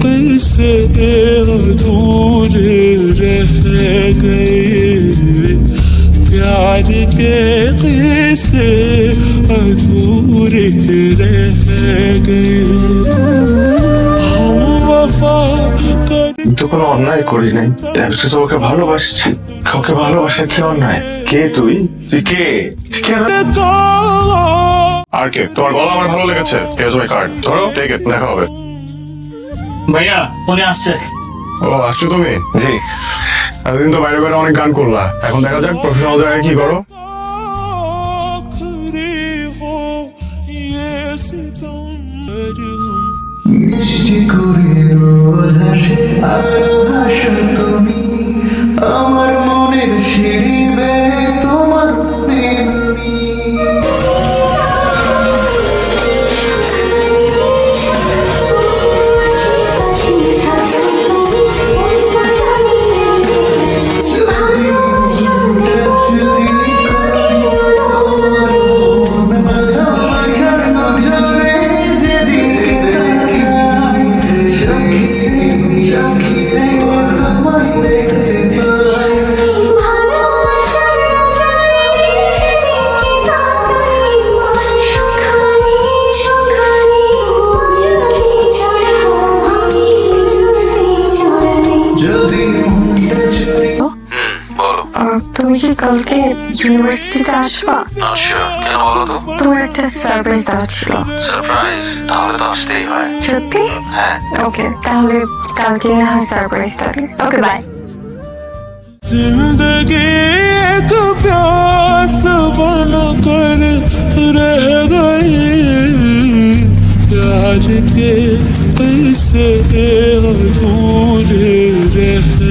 किस्से अधूरे रह गए, प्यार के किस्से अधूरे रह गए। हम वफा তো কোনো অন্যায় করি নাই, দেখছি তোমাকে ভালোবাসছি। কাউকে ভালোবাসা কি অন্যায়? কে তুই? তুই কে? আর কে? তোমার গলা আমার ভালো লেগেছে। Here's my card. ধরো, take it, দেখা হবে। ভাইয়া উনি আসছে। ও আসছো তুমি? জি। এতদিন তো বাইরে বাইরে অনেক গান করলা, এখন দেখা যাক প্রফেশনাল জায়গায় কি করো। মিষ্টি করে রোদ হাসে আর হাসো তুমি, আমার মনের সিঁড়ি বেয়ে তোমার মনে আমি। তুমি কি কালকে ইউনিভার্সিটিতে আসবা? কেন বলো তো? তোমার একটা সারপ্রাইজ দেওয়া ছিল। সারপ্রাইজ? তাহলে তো আসতেই হয়। সত্যি? হ্যাঁ। ওকে, তাহলে কালকে না হয় সারপ্রাইজটা দিই। ওকে, বাই। जिंदगी एक प्यास बनकर रह गई, प्यार के किस्से